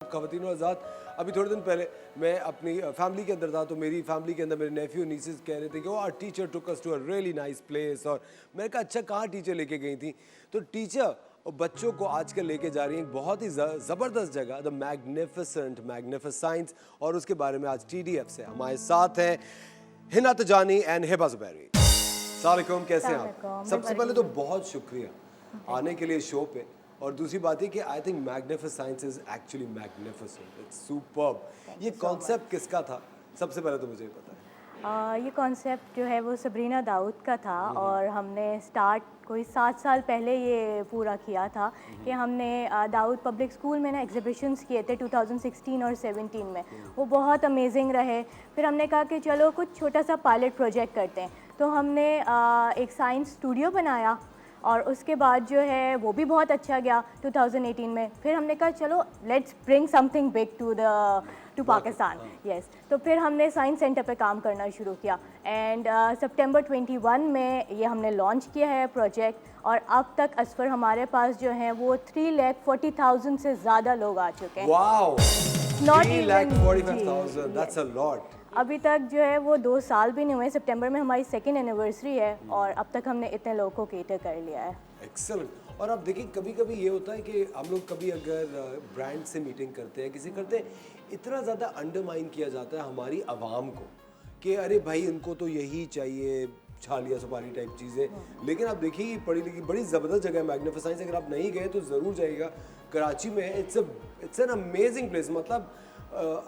ख़वातीन और आज़ाद। अभी थोड़े दिन पहले मैं अपनी फैमिली के अंदर था, तो मेरी फैमिली के अंदर मेरे नेफ्यू नीसेस कह रहे थे कि our teacher took us to a really nice place. और मैंने कहा अच्छा कहाँ टीचर लेके गई थी? तो टीचर बच्चों को आजकल लेके जा रही हैं एक बहुत ही ज़बरदस्त जगह, द मैग्निफिसेंट। और उसके बारे में आज TDF से हमारे साथ हैं हिना तजानी एंड हिबा ज़ुबैरी। अस्सलाम वालेकुम, कैसे हैं आप? सबसे पहले तो बहुत शुक्रिया आने के लिए शो पे। और दूसरी बात है कि I think magnificent is actually magnificent, it's superb. ये कॉन्सेप्ट किसका था? सबसे पहले तो मुझे बताएं। ये कॉन्सेप्ट जो है वो सबरीना दाऊद का था और हमने स्टार्ट कोई 7 साल पहले ये पूरा किया था कि हमने दाऊद पब्लिक स्कूल में ना एग्जीबिशंस किए थे 2016 और 17 में। वो बहुत अमेजिंग रहे। फिर हमने कहा कि चलो कुछ छोटा सा पायलट प्रोजेक्ट करते हैं, तो हमने एक साइंस स्टूडियो बनाया और उसके बाद जो है वो भी बहुत अच्छा गया 2018 में। फिर हमने कहा चलो let's bring something big to Pakistan. Yes, तो फिर हमने साइंस सेंटर पे काम करना शुरू किया एंड सितंबर 21 में ये हमने लॉन्च किया है प्रोजेक्ट। और अब तक असफर हमारे पास जो हैं वो 3,40,000 से ज़्यादा लोग आ चुके हैं। Wow, Not 3,45,000, that's a lot. अभी तक जो है वो 2 साल भी नहीं हुए। सितंबर में हमारी 2nd एनिवर्सरी है और अब तक हमने इतने लोगों को केटर कर लिया है। एक्सेलेंट। और आप देखिए कभी कभी ये होता है कि हम लोग कभी अगर ब्रांड से मीटिंग करते हैं, किसी करते हैं, इतना ज़्यादा अंडरमाइन किया जाता है हमारी आवाम को कि अरे भाई इनको तो यही चाहिए, छालिया सुपारी टाइप चीज़ें। लेकिन आप देखिए पढ़ी लिखी बड़ी ज़बरदस्त जगह है मैग्निफिसेंट। अगर आप नहीं गए तो ज़रूर जाइएगा, कराची में। It's an amazing place. मतलब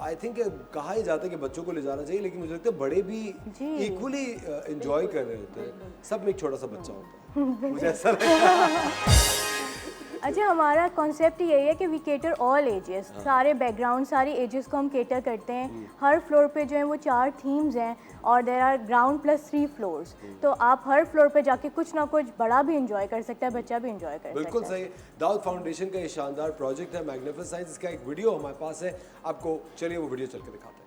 आई थिंक कहा ही जाता है कि बच्चों को ले जाना चाहिए, लेकिन मुझे लगता है बड़े भी इक्वली एंजॉय कर रहे होते हैं। सब में एक छोटा सा बच्चा होता है, मुझे ऐसा लगता है। अच्छा, हमारा कॉन्सेप्ट यही है कि वी केटर ऑल एजेस, सारे बैकग्राउंड, सारी एजेस को हम केटर करते हैं। हर फ्लोर पे जो है वो 4 थीम्स हैं और there are ground plus 3 floors. तो आप हर फ्लोर पे जाके कुछ ना कुछ बड़ा भी इंजॉय कर सकता है, बच्चा भी इंजॉय कर सकता है। बिल्कुल सही। दाऊद फाउंडेशन का ये शानदार प्रोजेक्ट है मैग्निफिसेंट। इसका एक वीडियो हमारे पास है, आपको चलिए वो वीडियो चल के दिखाते हैं।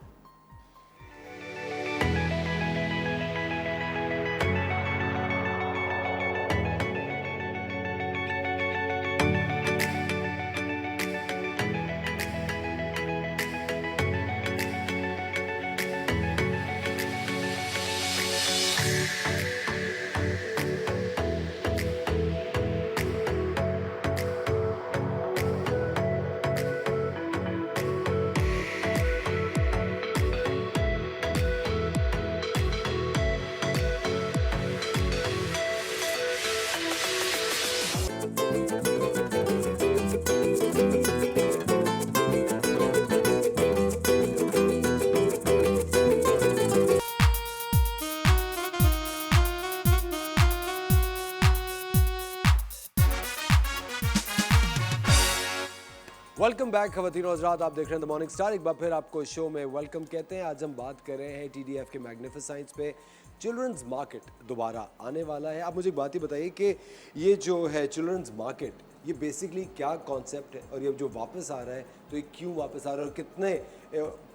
वेलकम बैक ख़वातीन और हज़रात, आप देख रहे हैं द मॉर्निंग स्टार। एक बार फिर आपको शो में वेलकम कहते हैं। आज हम बात कर रहे हैं TDF के मैग्निफिसेंट पे। चिल्ड्रंस मार्केट दोबारा आने वाला है। आप मुझे एक बात ही बताइए कि ये जो है चिल्ड्रंस मार्केट, ये बेसिकली क्या कॉन्सेप्ट है और ये जो वापस आ रहा है तो ये क्यों वापस आ रहा है और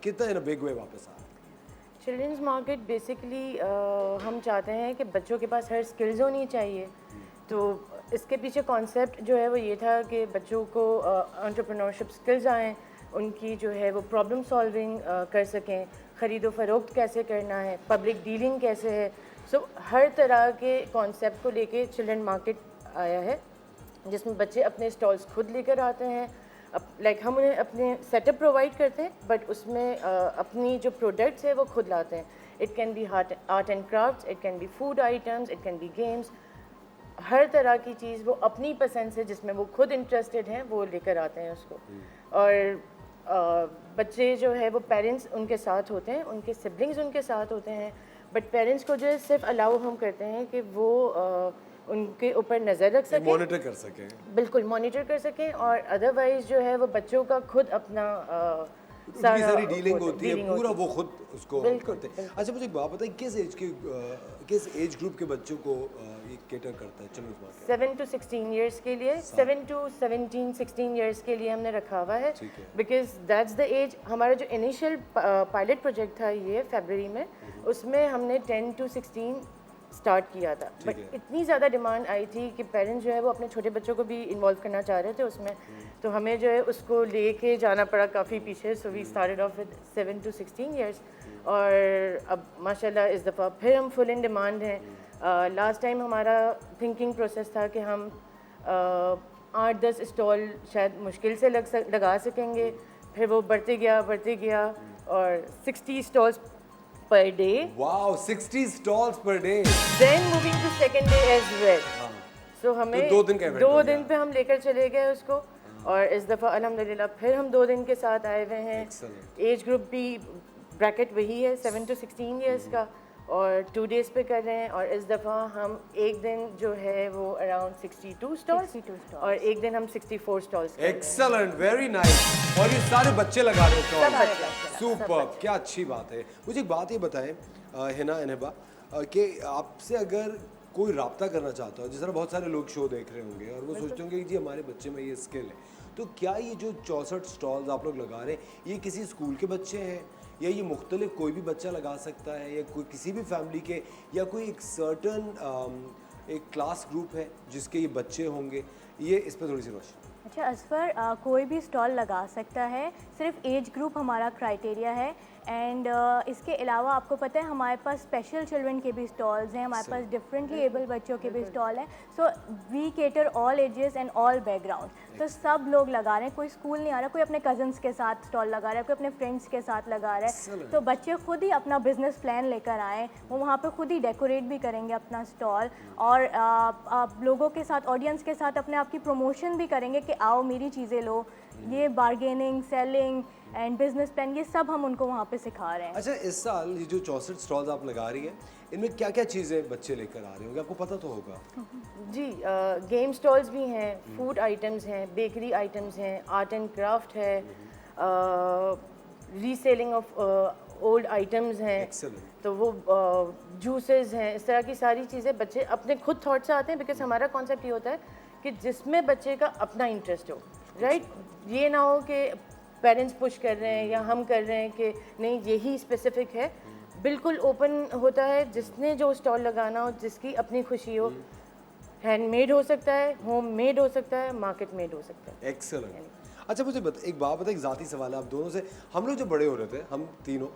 कितना इन अ बिग वे वापस आ रहा है? चिल्ड्रंस मार्केट बेसिकली हम चाहते हैं कि बच्चों के पास हर स्किल्स होनी चाहिए। तो इसके पीछे कॉन्सेप्ट जो है वो ये था कि बच्चों को एंटरप्रेन्योरशिप स्किल्स आएँ, उनकी जो है वो प्रॉब्लम सॉल्विंग कर सकें, ख़रीदो फरोख्त कैसे करना है, पब्लिक डीलिंग कैसे है। सो हर तरह के कॉन्सेप्ट को लेके चिल्ड्रन मार्केट आया है, जिसमें बच्चे अपने स्टॉल्स खुद लेकर आते हैं। लाइक हम उन्हें अपने सेटअप प्रोवाइड करते हैं, बट उसमें अपनी जो प्रोडक्ट्स है वो खुद लाते हैं। It can be art and crafts, it can be food items, it can be games. हर तरह की चीज़ वो अपनी पसंद से, जिसमें वो खुद इंटरेस्टेड हैं, वो लेकर आते हैं उसको। और बच्चे जो है वो पेरेंट्स उनके साथ होते हैं, उनके सिबलिंग्स उनके साथ होते हैं, बट पेरेंट्स को जो है सिर्फ अलाउ हम करते हैं कि वो उनके ऊपर नज़र रख सकें, मॉनिटर कर सकें। बिल्कुल मॉनिटर कर सकें। और अदरवाइज़ जो है वो बच्चों का खुद अपना सारी डीलिंग होती है, पूरा वो खुद उसको करते हैं। बिल्कुल। अच्छा मुझे एक बात बताइए, किस एज ग्रुप के बच्चों को ये केटर करता है चिल्ड्रंस मार्केट? 7 to 16 ईयर्स के लिए, 7 to 17 16 ईयर्स के लिए हमने रखा हुआ है, बिकॉज दैट्स द एज। हमारा जो इनिशियल पायलट प्रोजेक्ट था ये फरवरी में, उसमें हमने 10 to 16 स्टार्ट किया था, बट इतनी ज़्यादा डिमांड आई थी कि पेरेंट्स जो है वो अपने छोटे बच्चों को भी इन्वॉल्व करना चाह रहे थे उसमें। तो हमें जो है उसको लेके जाना पड़ा काफ़ी पीछे. So we started off with 7 to 16 years और अब माशाल्लाह इस दफ़ा फिर हम फुल इन डिमांड हैं. लास्ट टाइम हमारा थिंकिंग प्रोसेस था कि हम 8-10 स्टॉल शायद मुश्किल से लगा सकेंगे. फिर वो बढ़ते गया और 60 stalls per day. Wow, 60 stalls per day. Then moving to second day as well. So हमें तो 2 दिन का event 2 हो दिन गया. पे हम लेकर चले गए उसको और इस दफ़ा अल्हम्दुलिल्लाह फिर हम 2 दिन के साथ आए हुए हैं. Excellent. एज ग्रुप भी ब्रैकेट वही है 7 to 16 ईयर्स का और 2 डेज पे कर रहे हैं. और इस दफ़ा हम एक दिन जो है वो अराउंड 62 स्टॉल्स 62 stalls. और एक दिन हम 64 स्टॉल्स कर रहे हैं. Excellent, very nice. और ये सारे बच्चे लगा रहे सब हो. बच्चे. सुपर, क्या अच्छी बात है. मुझे एक बात ये बताएं हिना अनहबा कि आपसे अगर कोई राब्ता करना चाहता हो, जिस तरह बहुत सारे लोग शो देख रहे होंगे और वो सोचते होंगे कि जी हमारे बच्चे में ये स्किल है, तो क्या ये जो 64 स्टॉल्स आप लोग लगा रहे हैं ये किसी स्कूल के बच्चे हैं या ये मुख्तलिफ कोई भी बच्चा लगा सकता है या कोई किसी भी फैमिली के या कोई एक सर्टन एक क्लास ग्रुप है जिसके ये बच्चे होंगे? ये इस पर थोड़ी सी रोशनी. अच्छा असफर, कोई भी स्टॉल लगा सकता है, सिर्फ एज ग्रुप हमारा क्राइटेरिया है. एंड इसके अलावा आपको पता है हमारे पास स्पेशल चिल्ड्रन के भी स्टॉल्स हैं, हमारे पास डिफरेंटली एबल बच्चों के भी स्टॉल हैं. So we cater all ages and all background. तो सब लोग लगा रहे हैं, कोई स्कूल नहीं आ रहा, कोई अपने कजन्स के साथ स्टॉल लगा रहा है, कोई अपने फ्रेंड्स के साथ लगा रहा है. तो बच्चे खुद ही अपना बिजनेस प्लान लेकर आएँ, वो वहाँ पे खुद ही डेकोरेट भी करेंगे अपना स्टॉल और आप लोगों के साथ, ऑडियंस के साथ अपने आप की प्रमोशन भी करेंगे कि आओ मेरी चीज़ें लो. ये bargaining, selling and business plan ये सब हम उनको वहाँ पे सिखा रहे हैं. अच्छा, इस साल ये जो 64 स्टॉल्स आप लगा रही हैं इनमें क्या क्या चीज़ें बच्चे लेकर आ रहे होंगे, आपको पता तो होगा? जी, गेम स्टॉल्स भी हैं, फूड आइटम्स हैं, बेकरी आइटम्स हैं, आर्ट एंड क्राफ्ट है, रीसेलिंग ऑफ ओल्ड आइटम्स हैं. Excellent. तो वो जूसेस हैं, इस तरह की सारी चीज़ें बच्चे अपने खुद थॉट से आते हैं. बिकॉज हमारा कॉन्सेप्ट ये होता है कि जिसमें बच्चे का अपना इंटरेस्ट हो. राइट, ये ना हो कि पेरेंट्स पुश कर रहे हैं या हम कर रहे हैं कि नहीं यही स्पेसिफिक है. बिल्कुल ओपन होता है, जिसने जो स्टॉल लगाना हो, जिसकी अपनी खुशी हो. हैंडमेड हो सकता है, होम मेड हो सकता है, मार्केट मेड हो सकता है. एक्सेलेंट. अच्छा मुझे एक बात बता, एक ज़ाती सवाल है आप दोनों से. हम लोग जब बड़े हो रहे थे, हम तीनों,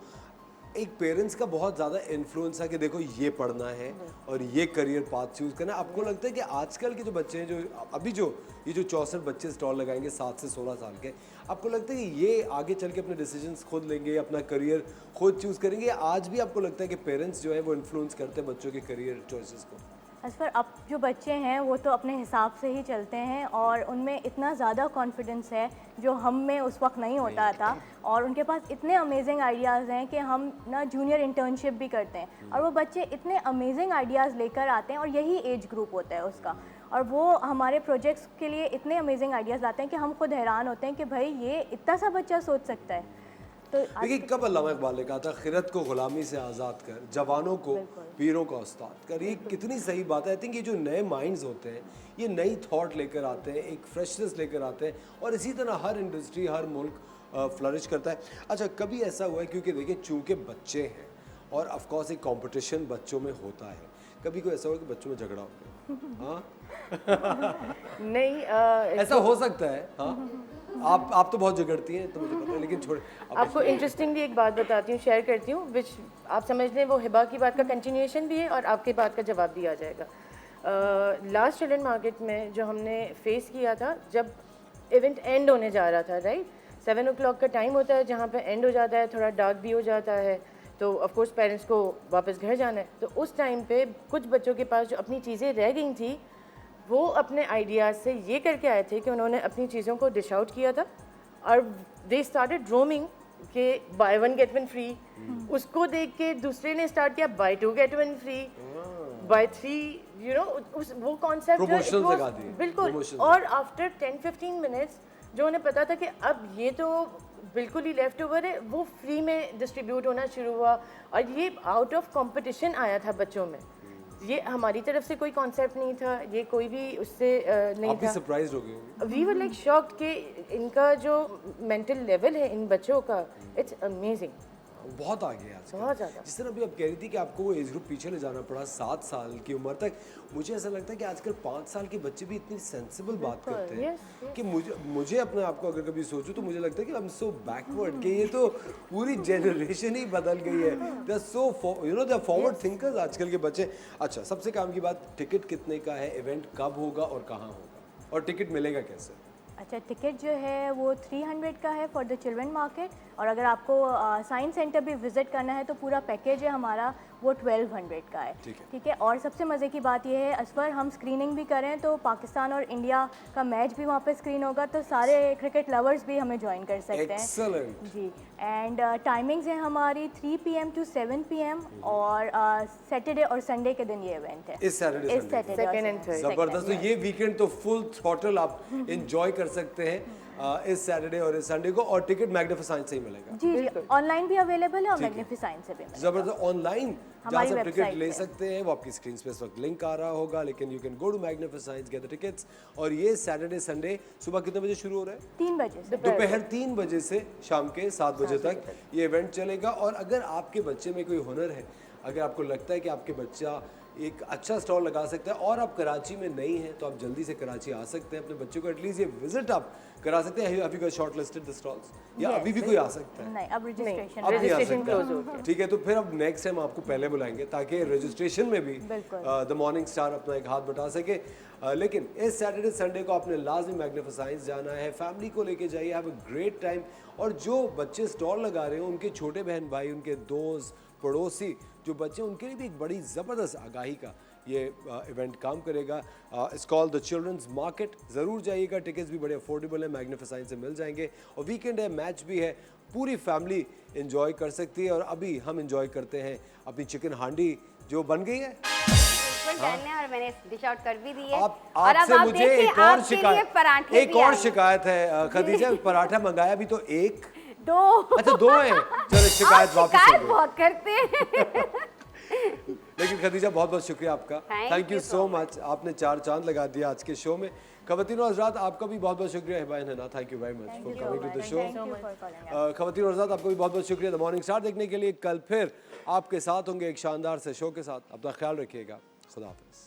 एक पेरेंट्स का बहुत ज़्यादा इन्फ्लुएंस है कि देखो ये पढ़ना है और ये करियर पाथ चूज़ करना है. आपको लगता है कि आजकल के जो बच्चे हैं, जो अभी जो ये जो 64 बच्चे स्टॉल लगाएंगे 7 से 16 साल के, आपको लगता है कि ये आगे चल के अपने डिसीजंस खुद लेंगे, अपना करियर खुद चूज़ करेंगे, या आज भी आपको लगता है कि पेरेंट्स जो है वो इन्फ्लुएंस करते हैं बच्चों के करियर चॉइसेस को? असफर, अब जो बच्चे हैं वो तो अपने हिसाब से ही चलते हैं और उनमें इतना ज़्यादा कॉन्फिडेंस है जो हम में उस वक्त नहीं होता था. और उनके पास इतने अमेजिंग आइडियाज़ हैं कि हम ना जूनियर इंटर्नशिप भी करते हैं और वो बच्चे इतने अमेजिंग आइडियाज़ लेकर आते हैं और यही एज ग्रुप होता है उसका. और वो हमारे प्रोजेक्ट्स के लिए इतने अमेजिंग आइडियाज़ लाते हैं कि हम खुद हैरान होते हैं कि भाई ये इतना सा बच्चा सोच सकता है. तो देखिए, कब अल्लामा इकबाल ने कहा था, खिरत को गुलामी से आज़ाद कर, जवानों को पीरों का उस्ताद कर. ये कितनी सही बात है. आई थिंक ये जो नए माइंड्स होते हैं ये नई थॉट लेकर आते हैं, एक फ्रेशनेस लेकर आते हैं और इसी तरह हर इंडस्ट्री, हर मुल्क फ्लरिश करता है. अच्छा, कभी ऐसा हुआ है, क्योंकि देखिए चूँकि बच्चे हैं और ऑफ कोर्स एक कंपटीशन बच्चों में होता है, कभी कोई ऐसा हुआ कि बच्चों में झगड़ा हो गया? हाँ नहीं, ऐसा हो सकता है. हाँ, आप तो बहुत झगड़ती हैं तो मुझे पता है, लेकिन छोड़. आपको इंटरेस्टिंगली एक बात बताती हूँ, शेयर करती हूँ, विच आप समझ लें वो हिबा की बात का कंटिन्यूएशन भी है और आपके बात का जवाब भी आ जाएगा. लास्ट चिल्ड्रन मार्केट में जो हमने फेस किया था, जब इवेंट एंड होने जा रहा था, राइट, 7 o'clock का टाइम होता है जहाँ पे एंड हो जाता है, थोड़ा डार्क भी हो जाता है, तो ऑफ कोर्स पेरेंट्स को वापस घर जाना है. तो उस टाइम पे कुछ बच्चों के पास जो अपनी चीज़ें रह गई थी, वो अपने आइडियाज़ से ये करके आए थे कि उन्होंने अपनी चीज़ों को डिश आउट किया था और दे स्टार्टेड रोमिंग कि बाय 1 get 1 फ्री. उसको देख के दूसरे ने स्टार्ट किया buy 2 get 1 free, buy 3, you know, वो कॉन्सेप्ट बिल्कुल. और आफ्टर 10-15 मिनट्स जो उन्हें पता था कि अब ये तो बिल्कुल ही लेफ्ट ओवर है, वो फ्री में डिस्ट्रीब्यूट होना शुरू हुआ और ये आउट ऑफ कंपटीशन आया था बच्चों में. ये हमारी तरफ से कोई कॉन्सेप्ट नहीं था, ये कोई भी उससे नहीं आप भी था. सरप्राइज्ड हो गए? वी वर लाइक शॉक्ड कि इनका जो मेंटल लेवल है इन बच्चों का, इट्स अमेजिंग. बहुत आगे है आजकल। बहुत ज़्यादा। जिस तरह अभी आप कह रही थी कि आपको वो एज ग्रुप पीछे ले जाना पड़ा 7 साल की उम्र तक, मुझे ऐसा लगता है कि आजकल 5 साल के बच्चे भी इतनी सेंसिबल बात करते हैं कि मुझे अपने आप को अगर कभी सोचूं तो मुझे लगता है कि आई एम सो बैकवर्ड कि ये तो पूरी जनरेशन ही बदल गई है। They are so they are forward thinkers आजकल के बच्चे। अच्छा, सबसे काम की बात, टिकट कितने का है, इवेंट कब होगा और कहाँ होगा, और टिकट मिलेगा कैसे? अच्छा, टिकट जो है वो 300 का है फॉर द चिल्ड्रन मार्केट, और अगर आपको साइंस सेंटर भी विज़िट करना है तो पूरा पैकेज है हमारा वो 1200 का है। ठीक है। और सबसे मज़े की बात ये है असफर, हम स्क्रीनिंग भी करें तो पाकिस्तान और इंडिया का मैच भी वहाँ पे स्क्रीन होगा, तो सारे क्रिकेट लवर्स भी हमें ज्वाइन कर सकते हैं। Excellent. जी। एंड टाइमिंग्स है हमारी 3 PM to 7 PM, और सैटरडे और संडे के दिन ये इवेंट है। इस Saturday Sunday. Second and third. जबरदस्त। तो ये वीकेंड तो फुल थ्रॉटल आप एंजॉय कर सकते हैं इस सैटरडे और इस संडे को, और टिकट मैग्निफिसाइंस से ही मिलेगा। जी जी, ऑनलाइन भी अवेलेबल है और मैग्निफिसाइंस से भी मिलेगा। जबरदस्त। ऑनलाइन जहाँ हमारी से टिकट वेबसाइट ले पे। सकते हैं वो आपकी स्क्रीन पे इस वक्त लिंक आ रहा होगा, लेकिन you can go to Magnificence, get the tickets. और ये सैटरडे संडे सुबह कितने बजे शुरू हो रहा है? 3 बजे से। दोपहर 3 बजे से शाम के 7 बजे तक ये इवेंट चलेगा। और अगर आपके बच्चे में कोई हुनर है, अगर आपको लगता है कि आपके बच्चा एक अच्छा स्टॉल लगा सकता है और आप कराची में नहीं हैं, तो आप जल्दी से कराची आ सकते हैं, अपने बच्चों को एटलीस्ट ये विजिट आप करा सकते हैं। अभी कोई शॉर्ट लिस्टेड द स्टॉल्स, या अभी भी कोई आ सकता है? नहीं, अब रजिस्ट्रेशन अब भी आ Registration सकता close हो है। ठीक है, तो फिर अब नेक्स्ट टाइम आपको पहले बुलाएंगे ताकि रजिस्ट्रेशन में भी द मॉर्निंग स्टार अपना एक हाथ बटा सके। लेकिन इस सैटरडे संडे को आपने लाजमी मैग्निफिसाइंस जाना है, फैमिली को लेके जाइए, हैव अ ग्रेट टाइम। और जो बच्चे स्टॉल लगा रहे हैं, उनके छोटे बहन भाई, उनके दोस्त पड़ोसी जो बच्चे, उनके लिए भी एक बड़ी ज़बरदस्त आगाही का ये इवेंट काम करेगा। It's called the children's market. ज़रूर जाइएगा, टिकट्स भी बड़े अफोर्डेबल है, मैग्निफिसाइंस से मिल जाएंगे। और वीकेंड है, मैच भी है, पूरी फैमिली एंजॉय कर सकती है। और अभी हम एंजॉय करते हैं अपनी चिकन हांडी जो बन गई है। डन है और मैंने डिश आउट कर भी दी है। आप और अब आपसे आप मुझे देखिए, एक और आपके लिए पराठे एक भी और आए हैं। शिकायत है खदीजा, पराठा मंगाया भी तो एक, 2। अच्छा 2 हैं। चलो शिकायत आप वापस शिकायत हो गई। बहुत करते हैं। लेकिन खदीजा बहुत बहुत शुक्रिया आपका, थैंक यू सो मच। आपने 4 चांद लगा दिया आज के शो में। खवातीन और हज़रात, आपका भी बहुत बहुत शुक्रिया। हिबाइन है ना, thank you very much for coming to the show. खवातीन और हज़रात, आपको भी बहुत बहुत शुक्रिया द मॉर्निंग स्टार देखने के लिए। कल फिर आपके साथ होंगे एक शानदार से शो के साथ। अपना ख्याल रखिएगा, खुदा हाफिज़।